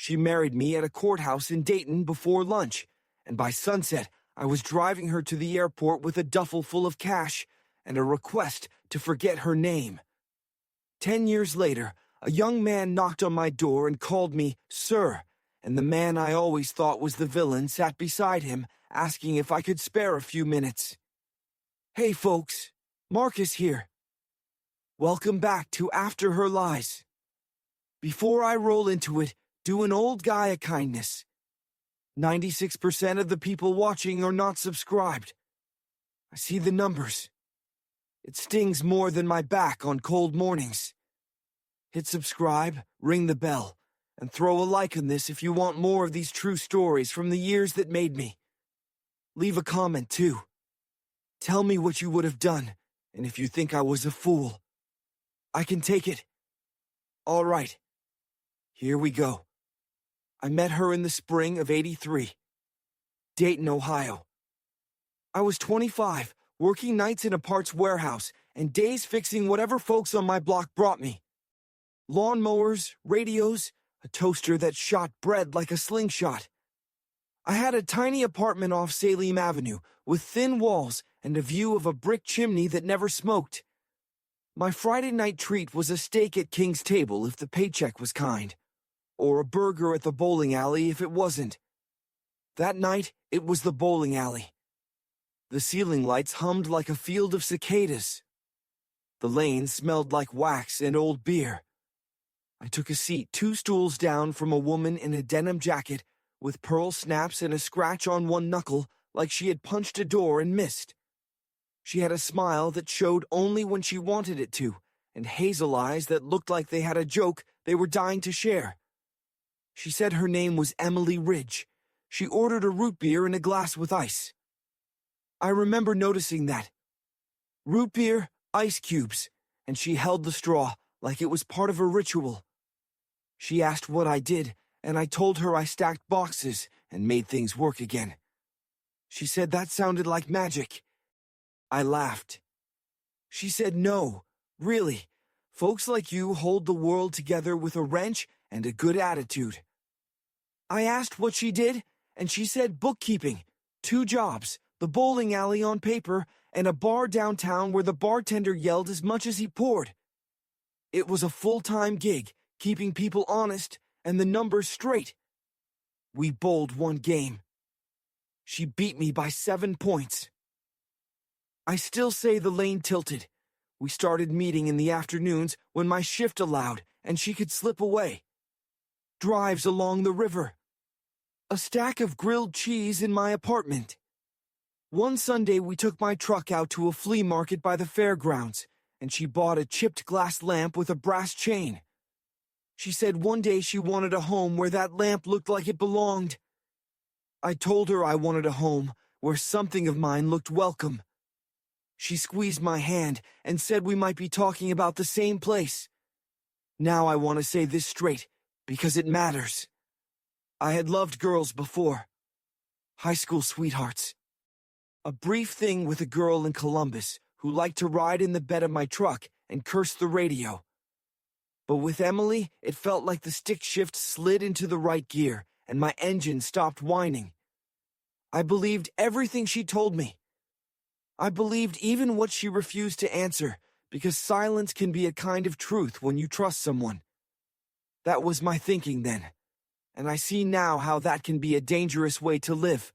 She married me at a courthouse in Dayton before lunch, and by sunset, I was driving her to the airport with a duffel full of cash and a request to forget her name. 10 years later, a young man knocked on my door and called me Sir, and the man I always thought was the villain sat beside him, asking if I could spare a few minutes. Hey folks, Marcus here. Welcome back to After Her Lies. Before I roll into it, do an old guy a kindness. 96% of the people watching are not subscribed. I see the numbers. It stings more than my back on cold mornings. Hit subscribe, ring the bell, and throw a like on this if you want more of these true stories from the years that made me. Leave a comment too. Tell me what you would have done, and if you think I was a fool. I can take it. All right. Here we go. I met her in the spring of '83. Dayton, Ohio. I was 25, working nights in a parts warehouse, and days fixing whatever folks on my block brought me. Lawnmowers, radios, a toaster that shot bread like a slingshot. I had a tiny apartment off Salem Avenue, with thin walls and a view of a brick chimney that never smoked. My Friday night treat was a steak at King's Table if the paycheck was kind, or a burger at the bowling alley if it wasn't. That night, it was the bowling alley. The ceiling lights hummed like a field of cicadas. The lane smelled like wax and old beer. I took a seat 2 stools down from a woman in a denim jacket with pearl snaps and a scratch on one knuckle like she had punched a door and missed. She had a smile that showed only when she wanted it to, and hazel eyes that looked like they had a joke they were dying to share. She said her name was Emily Ridge. She ordered a root beer and a glass with ice. I remember noticing that. Root beer, ice cubes, and she held the straw like it was part of a ritual. She asked what I did, and I told her I stacked boxes and made things work again. She said that sounded like magic. I laughed. She said no, really. Folks like you hold the world together with a wrench and a good attitude. I asked what she did, and she said bookkeeping, 2 jobs, the bowling alley on paper, and a bar downtown where the bartender yelled as much as he poured. It was a full-time gig, keeping people honest and the numbers straight. We bowled 1 game. She beat me by 7 points. I still say the lane tilted. We started meeting in the afternoons when my shift allowed and she could slip away. Drives along the river. A stack of grilled cheese in my apartment. One Sunday we took my truck out to a flea market by the fairgrounds, and she bought a chipped glass lamp with a brass chain. She said one day she wanted a home where that lamp looked like it belonged. I told her I wanted a home where something of mine looked welcome. She squeezed my hand and said we might be talking about the same place. Now I want to say this straight, because it matters. I had loved girls before. High school sweethearts. A brief thing with a girl in Columbus who liked to ride in the bed of my truck and curse the radio. But with Emily, it felt like the stick shift slid into the right gear and my engine stopped whining. I believed everything she told me. I believed even what she refused to answer, because silence can be a kind of truth when you trust someone. That was my thinking then, and I see now how that can be a dangerous way to live.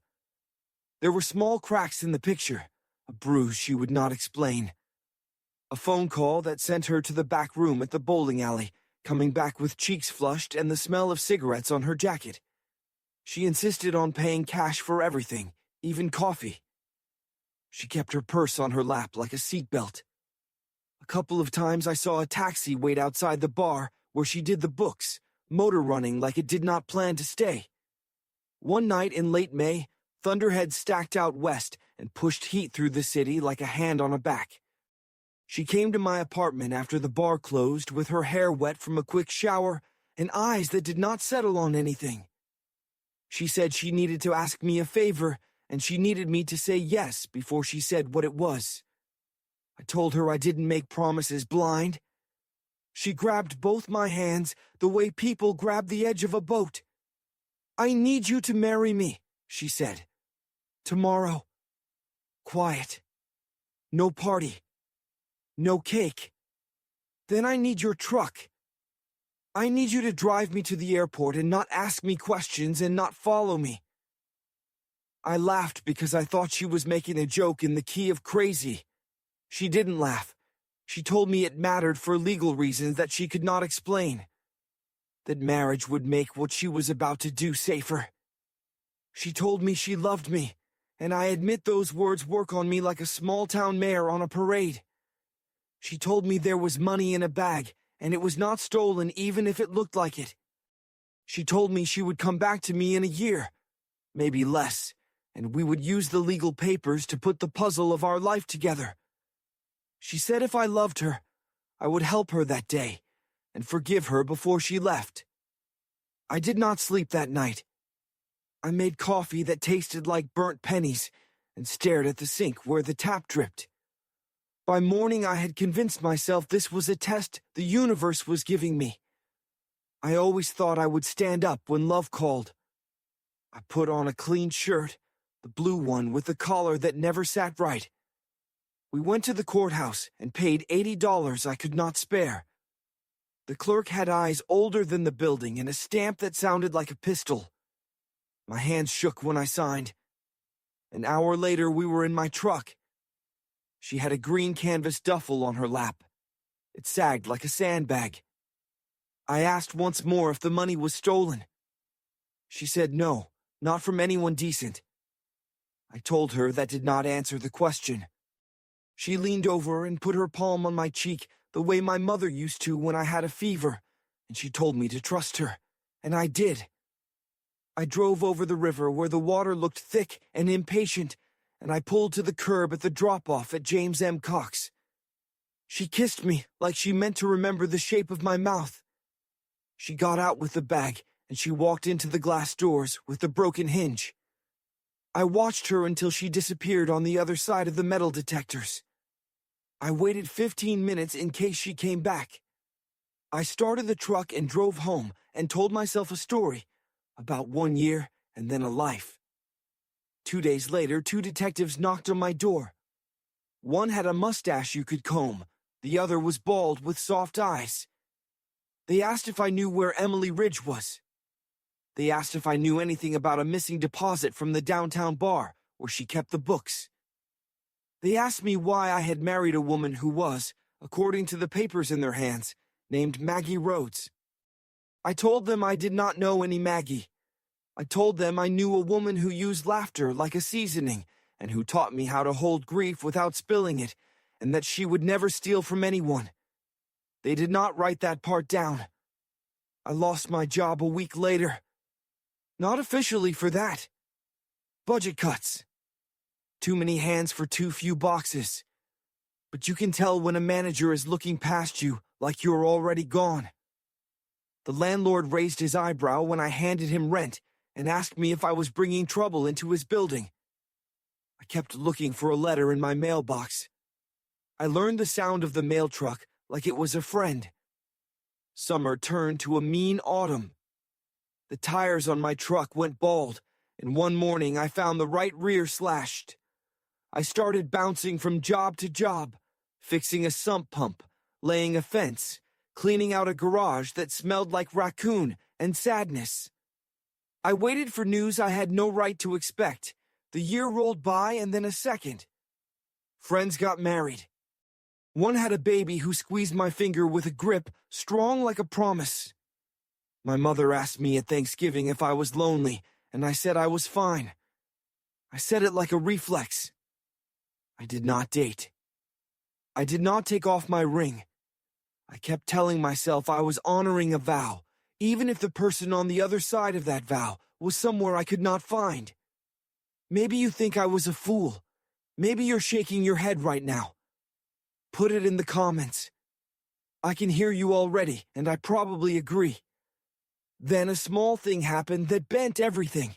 There were small cracks in the picture, a bruise she would not explain. A phone call that sent her to the back room at the bowling alley, coming back with cheeks flushed and the smell of cigarettes on her jacket. She insisted on paying cash for everything, even coffee. She kept her purse on her lap like a seatbelt. A couple of times I saw a taxi wait outside the bar where she did the books, motor running like it did not plan to stay. One night in late May, Thunderhead stacked out west and pushed heat through the city like a hand on a back. She came to my apartment after the bar closed with her hair wet from a quick shower and eyes that did not settle on anything. She said she needed to ask me a favor, and she needed me to say yes before she said what it was. I told her I didn't make promises blind. She grabbed both my hands the way people grab the edge of a boat. I need you to marry me, she said. Tomorrow. Quiet. No party. No cake. Then I need your truck. I need you to drive me to the airport and not ask me questions and not follow me. I laughed because I thought she was making a joke in the key of crazy. She didn't laugh. She told me it mattered for legal reasons that she could not explain. That marriage would make what she was about to do safer. She told me she loved me, and I admit those words work on me like a small-town mayor on a parade. She told me there was money in a bag, and it was not stolen even if it looked like it. She told me she would come back to me in a year, maybe less, and we would use the legal papers to put the puzzle of our life together. She said if I loved her, I would help her that day and forgive her before she left. I did not sleep that night. I made coffee that tasted like burnt pennies and stared at the sink where the tap dripped. By morning, I had convinced myself this was a test the universe was giving me. I always thought I would stand up when love called. I put on a clean shirt, the blue one with the collar that never sat right. We went to the courthouse and paid $80 I could not spare. The clerk had eyes older than the building and a stamp that sounded like a pistol. My hands shook when I signed. An hour later, we were in my truck. She had a green canvas duffel on her lap. It sagged like a sandbag. I asked once more if the money was stolen. She said no, not from anyone decent. I told her that did not answer the question. She leaned over and put her palm on my cheek the way my mother used to when I had a fever, and she told me to trust her, and I did. I drove over the river where the water looked thick and impatient, and I pulled to the curb at the drop-off at James M. Cox. She kissed me like she meant to remember the shape of my mouth. She got out with the bag, and she walked into the glass doors with the broken hinge. I watched her until she disappeared on the other side of the metal detectors. I waited 15 minutes in case she came back. I started the truck and drove home and told myself a story about 1 year and then a life. 2 days later, 2 detectives knocked on my door. One had a mustache you could comb. The other was bald with soft eyes. They asked if I knew where Emily Ridge was. They asked if I knew anything about a missing deposit from the downtown bar where she kept the books. They asked me why I had married a woman who was, according to the papers in their hands, named Maggie Rhodes. I told them I did not know any Maggie. I told them I knew a woman who used laughter like a seasoning and who taught me how to hold grief without spilling it, and that she would never steal from anyone. They did not write that part down. I lost my job a week later. Not officially for that. Budget cuts. Too many hands for too few boxes. But you can tell when a manager is looking past you like you're already gone. The landlord raised his eyebrow when I handed him rent and asked me if I was bringing trouble into his building. I kept looking for a letter in my mailbox. I learned the sound of the mail truck like it was a friend. Summer turned to a mean autumn. The tires on my truck went bald, and one morning I found the right rear slashed. I started bouncing from job to job, fixing a sump pump, laying a fence, cleaning out a garage that smelled like raccoon and sadness. I waited for news I had no right to expect. The year rolled by and then a second. Friends got married. One had a baby who squeezed my finger with a grip strong like a promise. My mother asked me at Thanksgiving if I was lonely, and I said I was fine. I said it like a reflex. I did not date. I did not take off my ring. I kept telling myself I was honoring a vow, even if the person on the other side of that vow was somewhere I could not find. Maybe you think I was a fool. Maybe you're shaking your head right now. Put it in the comments. I can hear you already, and I probably agree. Then a small thing happened that bent everything.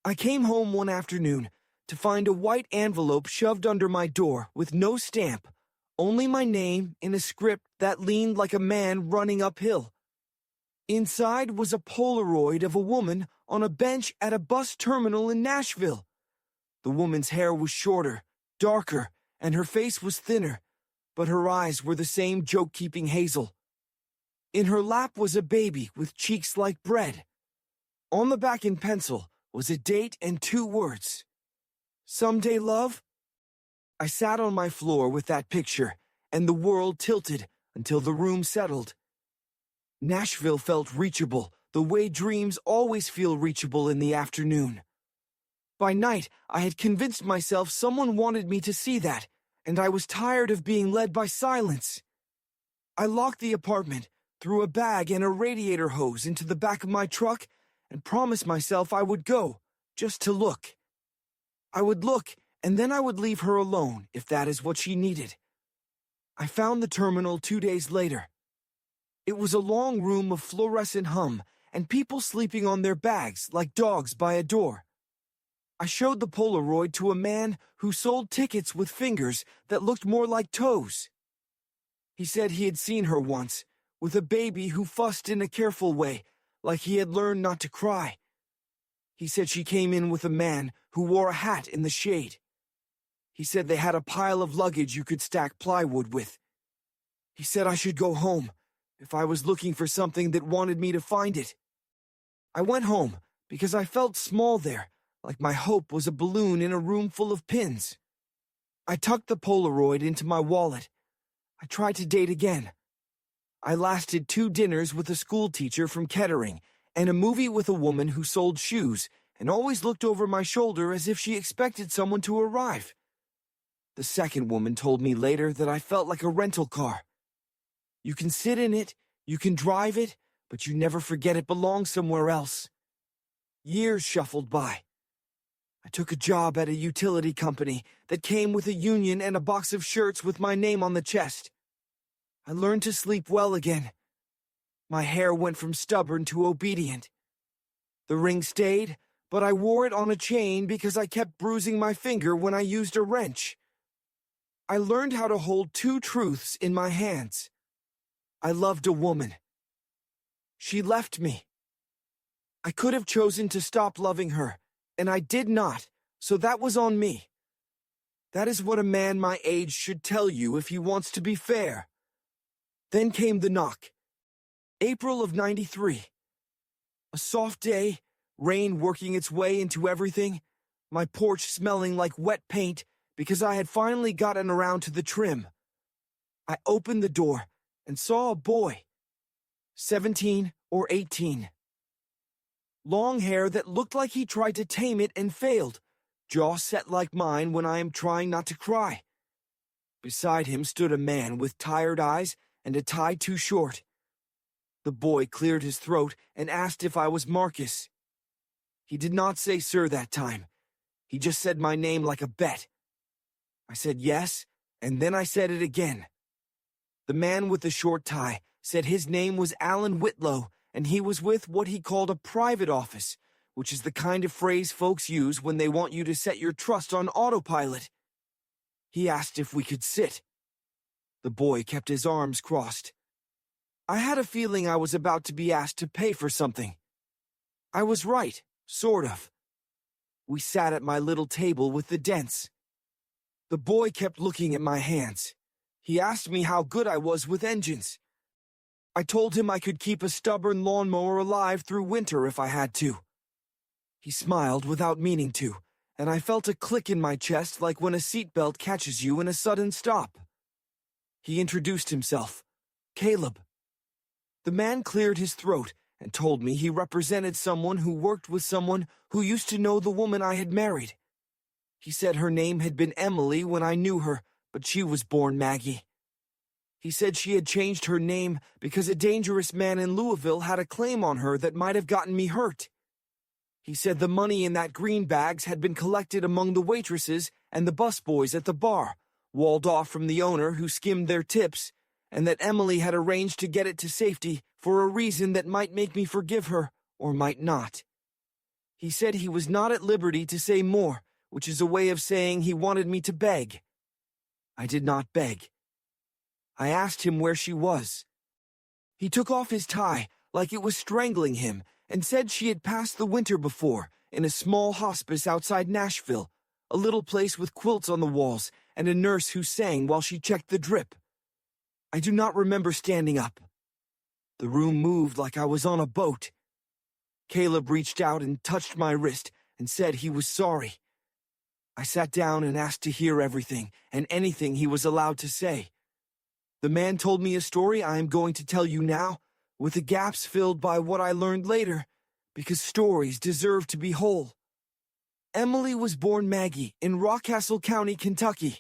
I came home one afternoon to find a white envelope shoved under my door with no stamp, only my name in a script that leaned like a man running uphill. Inside was a Polaroid of a woman on a bench at a bus terminal in Nashville. The woman's hair was shorter, darker, and her face was thinner, but her eyes were the same joke-keeping hazel. In her lap was a baby with cheeks like bread. On the back in pencil was a date and 2 words. Someday, love? I sat on my floor with that picture, and the world tilted until the room settled. Nashville felt reachable, the way dreams always feel reachable in the afternoon. By night, I had convinced myself someone wanted me to see that, and I was tired of being led by silence. I locked the apartment, threw a bag and a radiator hose into the back of my truck, and promised myself I would go, just to look. I would look, and then I would leave her alone if that is what she needed. I found the terminal 2 days later. It was a long room of fluorescent hum and people sleeping on their bags like dogs by a door. I showed the Polaroid to a man who sold tickets with fingers that looked more like toes. He said he had seen her once, with a baby who fussed in a careful way, like he had learned not to cry. He said she came in with a man who wore a hat in the shade. He said they had a pile of luggage you could stack plywood with. He said I should go home, if I was looking for something that wanted me to find it. I went home because I felt small there, like my hope was a balloon in a room full of pins. I tucked the Polaroid into my wallet. I tried to date again. I lasted 2 dinners with a school teacher from Kettering and a movie with a woman who sold shoes and always looked over my shoulder as if she expected someone to arrive. The second woman told me later that I felt like a rental car. You can sit in it, you can drive it, but you never forget it belongs somewhere else. Years shuffled by. I took a job at a utility company that came with a union and a box of shirts with my name on the chest. I learned to sleep well again. My hair went from stubborn to obedient. The ring stayed, but I wore it on a chain because I kept bruising my finger when I used a wrench. I learned how to hold 2 truths in my hands. I loved a woman. She left me. I could have chosen to stop loving her, and I did not, so that was on me. That is what a man my age should tell you if he wants to be fair. Then came the knock. April of '93. A soft day, rain working its way into everything, my porch smelling like wet paint because I had finally gotten around to the trim. I opened the door and saw a boy, 17 or 18. Long hair that looked like he tried to tame it and failed, jaw set like mine when I am trying not to cry. Beside him stood a man with tired eyes and a tie too short. The boy cleared his throat and asked if I was Marcus. He did not say sir that time. He just said my name like a bet. I said yes, and then I said it again. The man with the short tie said his name was Alan Whitlow, and he was with what he called a private office, which is the kind of phrase folks use when they want you to set your trust on autopilot. He asked if we could sit. The boy kept his arms crossed. I had a feeling I was about to be asked to pay for something. I was right, sort of. We sat at my little table with the dents. The boy kept looking at my hands. He asked me how good I was with engines. I told him I could keep a stubborn lawnmower alive through winter if I had to. He smiled without meaning to, and I felt a click in my chest like when a seatbelt catches you in a sudden stop. He introduced himself. Caleb. The man cleared his throat and told me he represented someone who worked with someone who used to know the woman I had married. He said her name had been Emily when I knew her, but she was born Maggie. He said she had changed her name because a dangerous man in Louisville had a claim on her that might have gotten me hurt. He said the money in that green bags had been collected among the waitresses and the busboys at the bar, walled off from the owner who skimmed their tips, and that Emily had arranged to get it to safety for a reason that might make me forgive her or might not. He said he was not at liberty to say more, which is a way of saying he wanted me to beg. I did not beg. I asked him where she was. He took off his tie, like it was strangling him, and said she had passed the winter before in a small hospice outside Nashville, a little place with quilts on the walls and a nurse who sang while she checked the drip. I do not remember standing up. The room moved like I was on a boat. Caleb reached out and touched my wrist and said he was sorry. I sat down and asked to hear everything and anything he was allowed to say. The man told me a story I am going to tell you now, with the gaps filled by what I learned later, because stories deserve to be whole. Emily was born Maggie in Rockcastle County, Kentucky.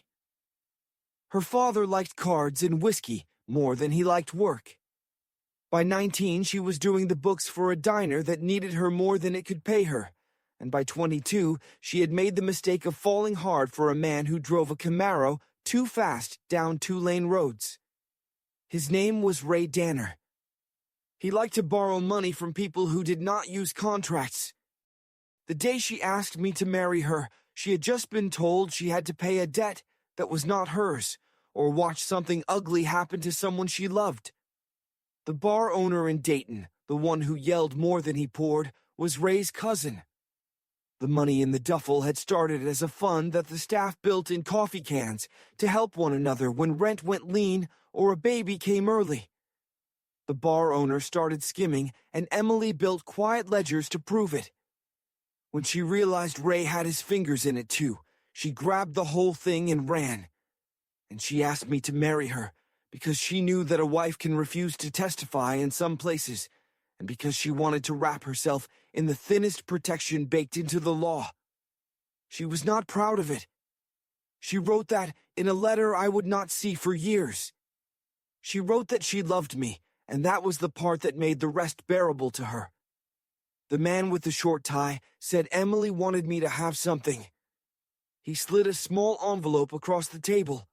Her father liked cards and whiskey more than he liked work. By 19, she was doing the books for a diner that needed her more than it could pay her, and by 22, she had made the mistake of falling hard for a man who drove a Camaro too fast down two-lane roads. His name was Ray Danner. He liked to borrow money from people who did not use contracts. The day she asked me to marry her, she had just been told she had to pay a debt that was not hers, or watch something ugly happen to someone she loved. The bar owner in Dayton, the one who yelled more than he poured, was Ray's cousin. The money in the duffel had started as a fund that the staff built in coffee cans to help one another when rent went lean or a baby came early. The bar owner started skimming, and Emily built quiet ledgers to prove it. When she realized Ray had his fingers in it too, she grabbed the whole thing and ran. And she asked me to marry her, because she knew that a wife can refuse to testify in some places, and because she wanted to wrap herself in the thinnest protection baked into the law. She was not proud of it. She wrote that in a letter I would not see for years. She wrote that she loved me, and that was the part that made the rest bearable to her. The man with the short tie said Emily wanted me to have something. He slid a small envelope across the table.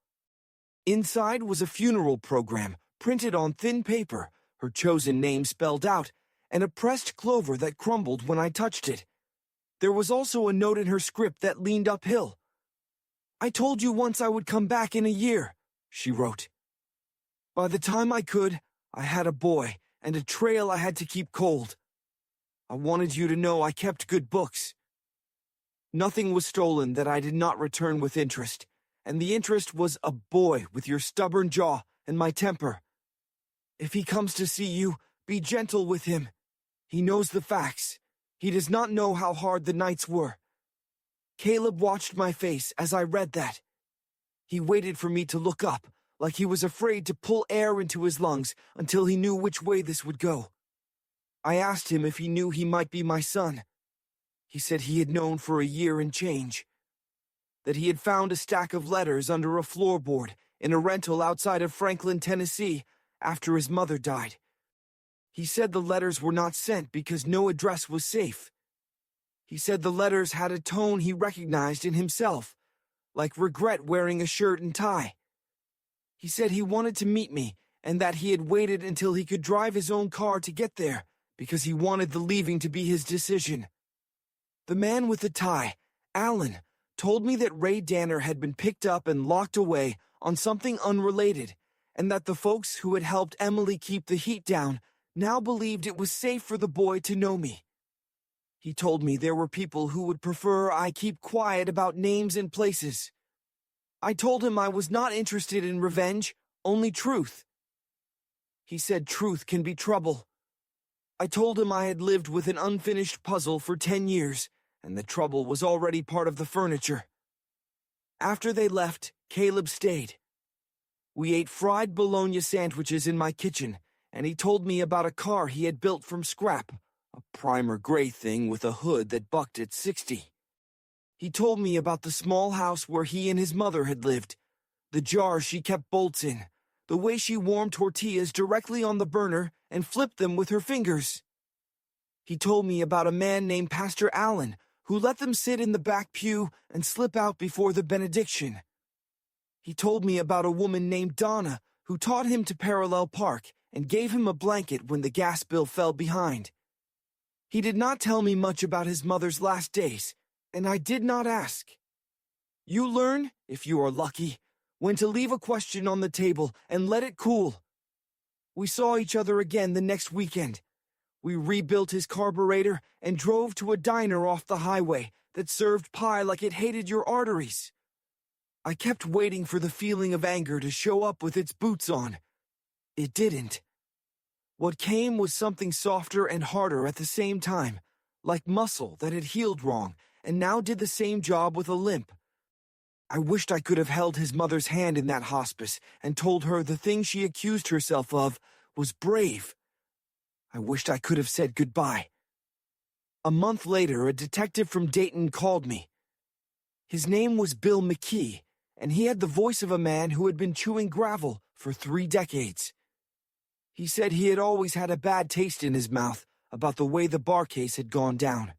Inside was a funeral program, printed on thin paper, her chosen name spelled out, and a pressed clover that crumbled when I touched it. There was also a note in her script that leaned uphill. "I told you once I would come back in a year," she wrote. By the time I could, I had a boy and a trail I had to keep cold. I wanted you to know I kept good books. Nothing was stolen that I did not return with interest, and the interest was a boy with your stubborn jaw and my temper. If he comes to see you, be gentle with him. He knows the facts. He does not know how hard the nights were. Caleb watched my face as I read that. He waited for me to look up, like he was afraid to pull air into his lungs until he knew which way this would go. I asked him if he knew he might be my son. He said he had known for a year and change. That he had found a stack of letters under a floorboard in a rental outside of Franklin, Tennessee, after his mother died. He said the letters were not sent because no address was safe. He said the letters had a tone he recognized in himself, like regret wearing a shirt and tie. He said he wanted to meet me and that he had waited until he could drive his own car to get there because he wanted the leaving to be his decision. The man with the tie, Alan, told me that Ray Danner had been picked up and locked away on something unrelated, and that the folks who had helped Emily keep the heat down now believed it was safe for the boy to know me. He told me there were people who would prefer I keep quiet about names and places. I told him I was not interested in revenge, only truth. He said truth can be trouble. I told him I had lived with an unfinished puzzle for 10 years, and the trouble was already part of the furniture. After they left, Caleb stayed. We ate fried bologna sandwiches in my kitchen, and he told me about a car he had built from scrap, a primer gray thing with a hood that bucked at 60. He told me about the small house where he and his mother had lived, the jars she kept bolts in, the way she warmed tortillas directly on the burner and flipped them with her fingers. He told me about a man named Pastor Allen who let them sit in the back pew and slip out before the benediction. He told me about a woman named Donna who taught him to parallel park and gave him a blanket when the gas bill fell behind. He did not tell me much about his mother's last days, and I did not ask. You learn, if you are lucky, when to leave a question on the table and let it cool. We saw each other again the next weekend, We rebuilt his carburetor and drove to a diner off the highway that served pie like it hated your arteries. I kept waiting for the feeling of anger to show up with its boots on. It didn't. What came was something softer and harder at the same time, like muscle that had healed wrong and now did the same job with a limp. I wished I could have held his mother's hand in that hospice and told her the thing she accused herself of was brave. I wished I could have said goodbye. A month later, a detective from Dayton called me. His name was Bill McKee, and he had the voice of a man who had been chewing gravel for 3 decades. He said he had always had a bad taste in his mouth about the way the bar case had gone down.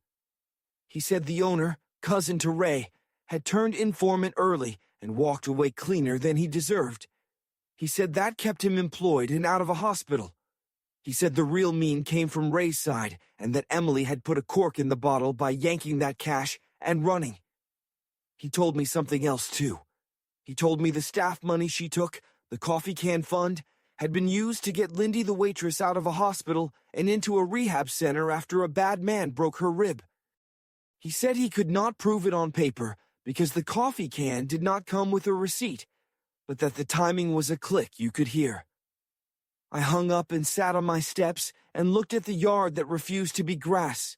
He said the owner, cousin to Ray, had turned informant early and walked away cleaner than he deserved. He said that kept him employed and out of a hospital. He said the real mean came from Ray's side and that Emily had put a cork in the bottle by yanking that cash and running. He told me something else, too. He told me the staff money she took, the coffee can fund, had been used to get Lindy the waitress out of a hospital and into a rehab center after a bad man broke her rib. He said he could not prove it on paper because the coffee can did not come with a receipt, but that the timing was a click you could hear. I hung up and sat on my steps and looked at the yard that refused to be grass.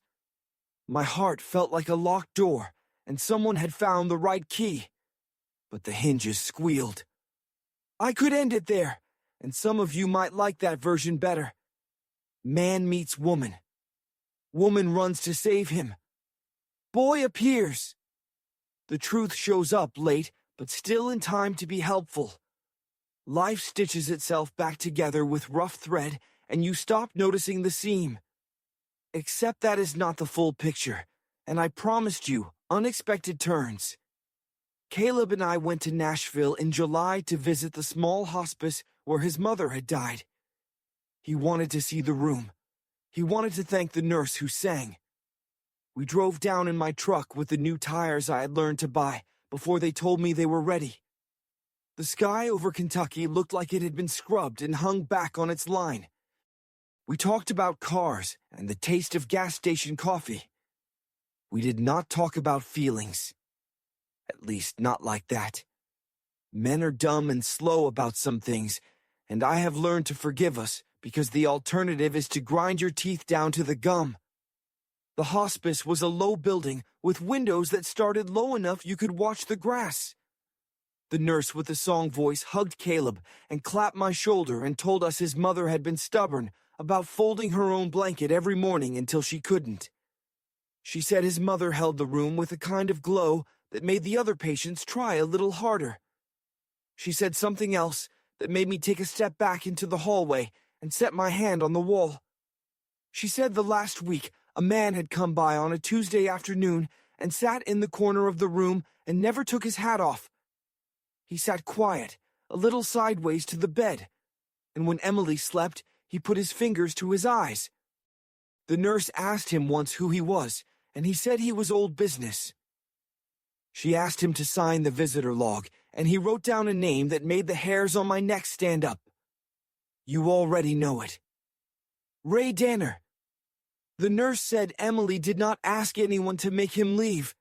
My heart felt like a locked door, and someone had found the right key. But the hinges squealed. I could end it there, and some of you might like that version better. Man meets woman. Woman runs to save him. Boy appears. The truth shows up late, but still in time to be helpful. Life stitches itself back together with rough thread, and you stop noticing the seam. Except that is not the full picture, and I promised you unexpected turns. Caleb and I went to Nashville in July to visit the small hospice where his mother had died. He wanted to see the room. He wanted to thank the nurse who sang. We drove down in my truck with the new tires I had learned to buy before they told me they were ready. The sky over Kentucky looked like it had been scrubbed and hung back on its line. We talked about cars and the taste of gas station coffee. We did not talk about feelings. At least, not like that. Men are dumb and slow about some things, and I have learned to forgive us because the alternative is to grind your teeth down to the gum. The hospice was a low building with windows that started low enough you could watch the grass. The nurse with the song voice hugged Caleb and clapped my shoulder and told us his mother had been stubborn about folding her own blanket every morning until she couldn't. She said his mother held the room with a kind of glow that made the other patients try a little harder. She said something else that made me take a step back into the hallway and set my hand on the wall. She said the last week a man had come by on a Tuesday afternoon and sat in the corner of the room and never took his hat off. He sat quiet, a little sideways to the bed, and when Emily slept, he put his fingers to his eyes. The nurse asked him once who he was, and he said he was old business. She asked him to sign the visitor log, and he wrote down a name that made the hairs on my neck stand up. You already know it. Ray Danner. The nurse said Emily did not ask anyone to make him leave.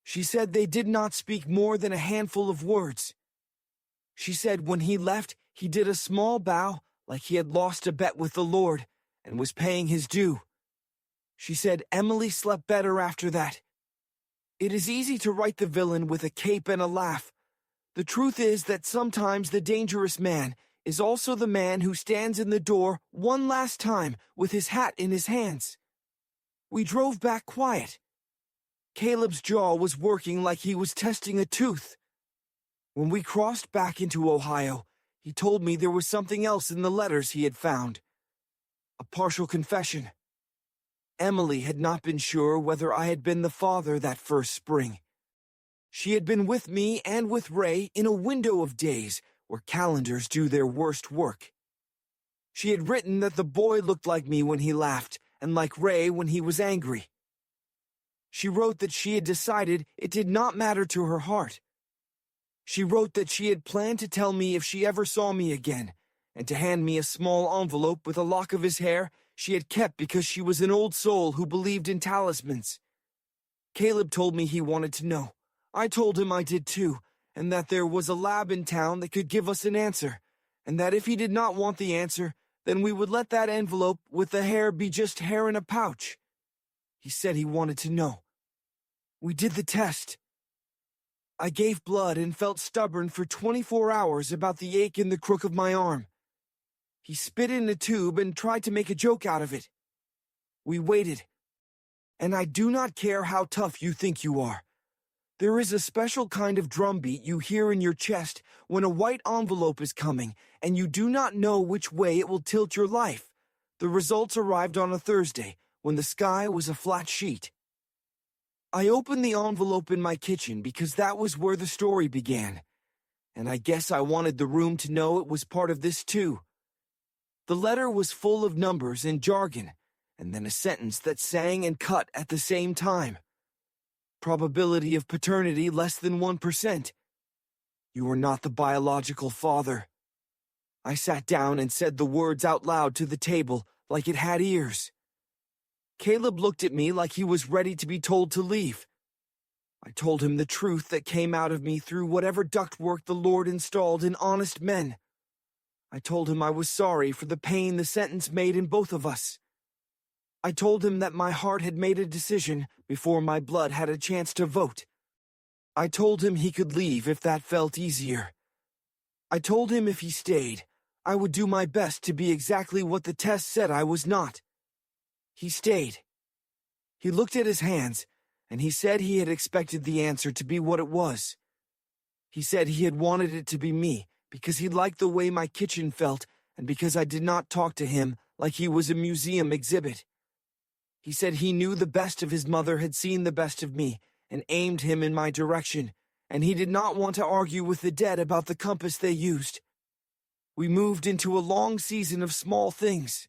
She said they did not speak more than a handful of words. She said when he left, he did a small bow like he had lost a bet with the Lord and was paying his due. She said Emily slept better after that. It is easy to write the villain with a cape and a laugh. The truth is that sometimes the dangerous man is also the man who stands in the door one last time with his hat in his hands. We drove back quiet. Caleb's jaw was working like he was testing a tooth. When we crossed back into Ohio, he told me there was something else in the letters he had found. A partial confession. Emily had not been sure whether I had been the father that first spring. She had been with me and with Ray in a window of days where calendars do their worst work. She had written that the boy looked like me when he laughed and like Ray when he was angry. She wrote that she had decided it did not matter to her heart. She wrote that she had planned to tell me if she ever saw me again, and to hand me a small envelope with a lock of his hair she had kept because she was an old soul who believed in talismans. Caleb told me he wanted to know. I told him I did too, and that there was a lab in town that could give us an answer, and that if he did not want the answer, then we would let that envelope with the hair be just hair in a pouch. He said he wanted to know. We did the test. I gave blood and felt stubborn for 24 hours about the ache in the crook of my arm. He spit in a tube and tried to make a joke out of it. We waited. And I do not care how tough you think you are. There is a special kind of drumbeat you hear in your chest when a white envelope is coming, and you do not know which way it will tilt your life. The results arrived on a Thursday, when the sky was a flat sheet. I opened the envelope in my kitchen because that was where the story began. And I guess I wanted the room to know it was part of this too. The letter was full of numbers and jargon, and then a sentence that sang and cut at the same time. Probability of paternity less than 1%. You are not the biological father. I sat down and said the words out loud to the table like it had ears. Caleb looked at me like he was ready to be told to leave. I told him the truth that came out of me through whatever ductwork the Lord installed in honest men. I told him I was sorry for the pain the sentence made in both of us. I told him that my heart had made a decision before my blood had a chance to vote. I told him he could leave if that felt easier. I told him if he stayed, I would do my best to be exactly what the test said I was not. He stayed. He looked at his hands, and he said he had expected the answer to be what it was. He said he had wanted it to be me because he liked the way my kitchen felt and because I did not talk to him like he was a museum exhibit. He said he knew the best of his mother had seen the best of me and aimed him in my direction, and he did not want to argue with the dead about the compass they used. We moved into a long season of small things.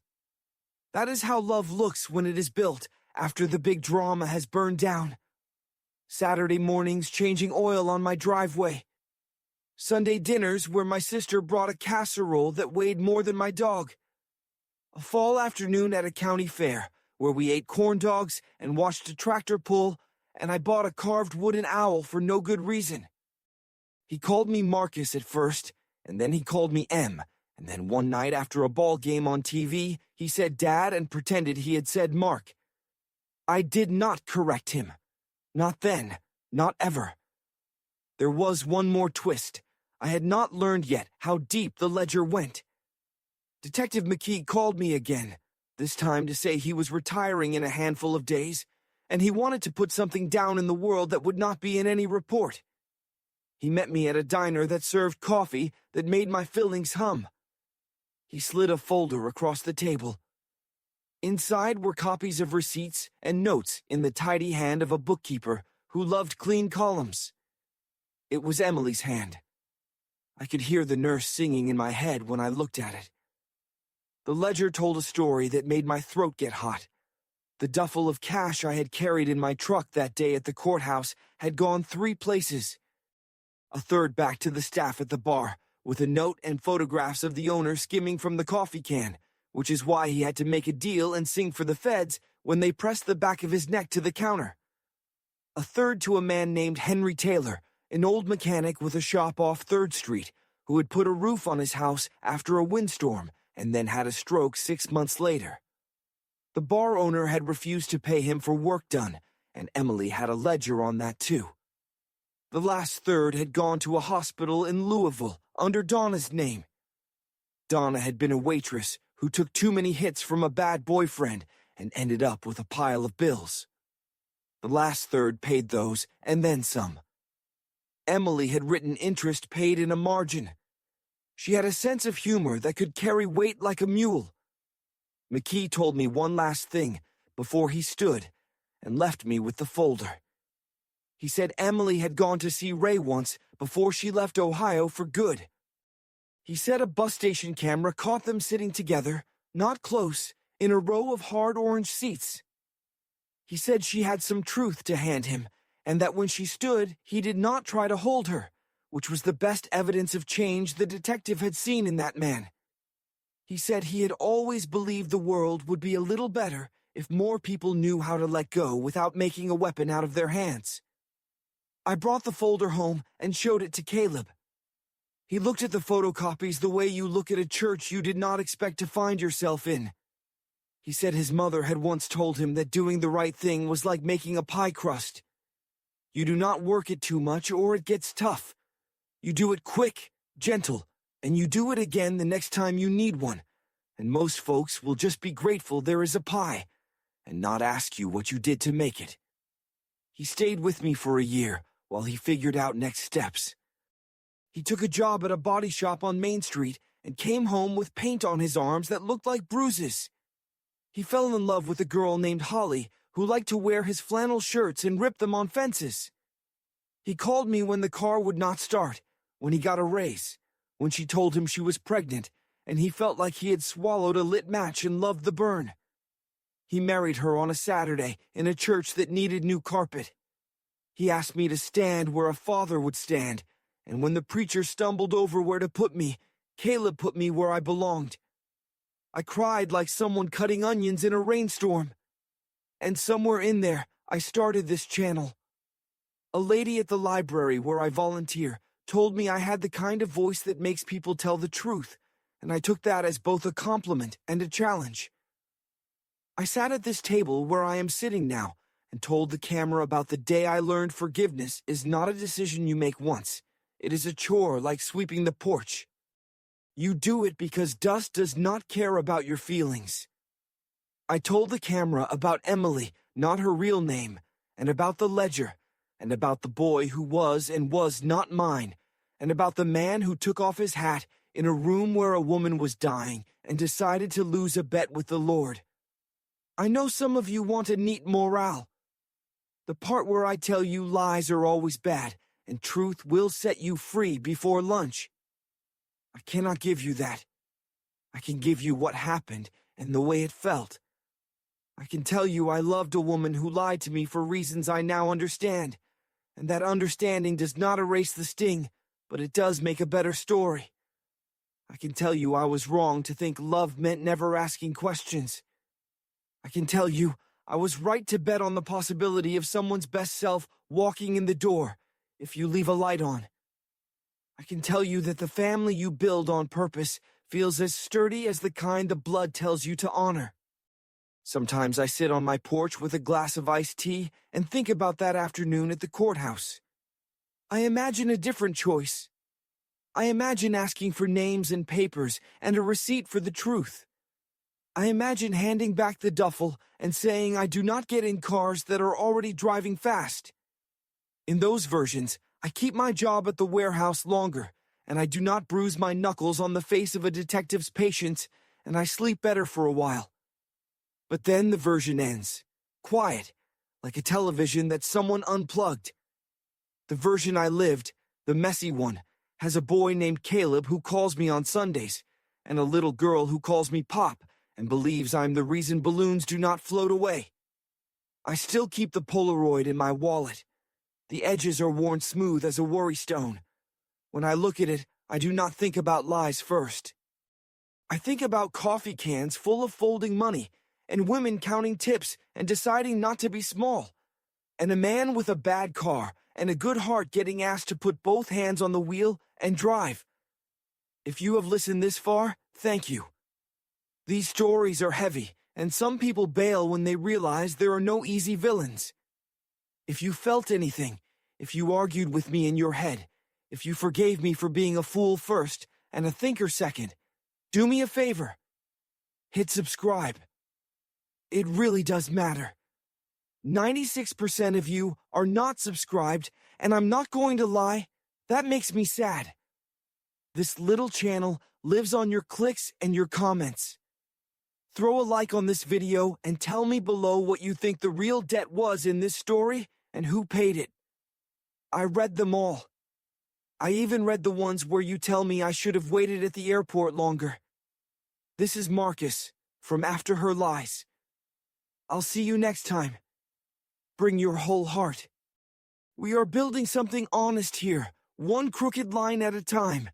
That is how love looks when it is built after the big drama has burned down. Saturday mornings changing oil on my driveway. Sunday dinners where my sister brought a casserole that weighed more than my dog. A fall afternoon at a county fair where we ate corn dogs and watched a tractor pull, and I bought a carved wooden owl for no good reason. He called me Marcus at first, and then he called me M, and then one night after a ball game on TV, he said Dad and pretended he had said Mark. I did not correct him. Not then, not ever. There was one more twist. I had not learned yet how deep the ledger went. Detective McKee called me again, this time to say he was retiring in a handful of days, and he wanted to put something down in the world that would not be in any report. He met me at a diner that served coffee that made my fillings hum. He slid a folder across the table. Inside were copies of receipts and notes in the tidy hand of a bookkeeper who loved clean columns. It was Emily's hand. I could hear the nurse singing in my head when I looked at it. The ledger told a story that made my throat get hot. The duffel of cash I had carried in my truck that day at the courthouse had gone 3 places. A third back to the staff at the bar, with a note and photographs of the owner skimming from the coffee can, which is why he had to make a deal and sing for the feds when they pressed the back of his neck to the counter. A third to a man named Henry Taylor, an old mechanic with a shop off 3rd Street, who had put a roof on his house after a windstorm and then had a stroke 6 months later. The bar owner had refused to pay him for work done, and Emily had a ledger on that too. The last third had gone to a hospital in Louisville under Donna's name. Donna had been a waitress who took too many hits from a bad boyfriend and ended up with a pile of bills. The last third paid those and then some. Emily had written interest paid in a margin. She had a sense of humor that could carry weight like a mule. McKee told me one last thing before he stood and left me with the folder. He said Emily had gone to see Ray once before she left Ohio for good. He said a bus station camera caught them sitting together, not close, in a row of hard orange seats. He said she had some truth to hand him, and that when she stood, he did not try to hold her, which was the best evidence of change the detective had seen in that man. He said he had always believed the world would be a little better if more people knew how to let go without making a weapon out of their hands. I brought the folder home and showed it to Caleb. He looked at the photocopies the way you look at a church you did not expect to find yourself in. He said his mother had once told him that doing the right thing was like making a pie crust. You do not work it too much or it gets tough. You do it quick, gentle, and you do it again the next time you need one. And most folks will just be grateful there is a pie and not ask you what you did to make it. He stayed with me for a year while he figured out next steps. He took a job at a body shop on Main Street and came home with paint on his arms that looked like bruises. He fell in love with a girl named Holly who liked to wear his flannel shirts and rip them on fences. He called me when the car would not start, when he got a raise, when she told him she was pregnant, and he felt like he had swallowed a lit match and loved the burn. He married her on a Saturday in a church that needed new carpet. He asked me to stand where a father would stand, and when the preacher stumbled over where to put me, Caleb put me where I belonged. I cried like someone cutting onions in a rainstorm. And somewhere in there, I started this channel. A lady at the library where I volunteer told me I had the kind of voice that makes people tell the truth, and I took that as both a compliment and a challenge. I sat at this table where I am sitting now and told the camera about the day I learned forgiveness is not a decision you make once. It is a chore like sweeping the porch. You do it because dust does not care about your feelings. I told the camera about Emily, not her real name, and about the ledger, and about the boy who was and was not mine, and about the man who took off his hat in a room where a woman was dying and decided to lose a bet with the Lord. I know some of you want a neat morale. The part where I tell you lies are always bad, and truth will set you free before lunch. I cannot give you that. I can give you what happened and the way it felt. I can tell you I loved a woman who lied to me for reasons I now understand, and that understanding does not erase the sting, but it does make a better story. I can tell you I was wrong to think love meant never asking questions. I can tell you I was right to bet on the possibility of someone's best self walking in the door if you leave a light on. I can tell you that the family you build on purpose feels as sturdy as the kind the blood tells you to honor. Sometimes I sit on my porch with a glass of iced tea and think about that afternoon at the courthouse. I imagine a different choice. I imagine asking for names and papers and a receipt for the truth. I imagine handing back the duffel and saying I do not get in cars that are already driving fast. In those versions, I keep my job at the warehouse longer, and I do not bruise my knuckles on the face of a detective's patients, and I sleep better for a while. But then the version ends, quiet, like a television that someone unplugged. The version I lived, the messy one, has a boy named Caleb who calls me on Sundays, and a little girl who calls me Pop and believes I'm the reason balloons do not float away. I still keep the Polaroid in my wallet. The edges are worn smooth as a worry stone. When I look at it, I do not think about lies first. I think about coffee cans full of folding money, and women counting tips and deciding not to be small, and a man with a bad car and a good heart getting asked to put both hands on the wheel and drive. If you have listened this far, thank you. These stories are heavy, and some people bail when they realize there are no easy villains. If you felt anything, if you argued with me in your head, if you forgave me for being a fool first and a thinker second, do me a favor. Hit subscribe. It really does matter. 96% of you are not subscribed, and I'm not going to lie, that makes me sad. This little channel lives on your clicks and your comments. Throw a like on this video and tell me below what you think the real debt was in this story and who paid it. I read them all. I even read the ones where you tell me I should have waited at the airport longer. This is Marcus from After Her Lies. I'll see you next time. Bring your whole heart. We are building something honest here, one crooked line at a time.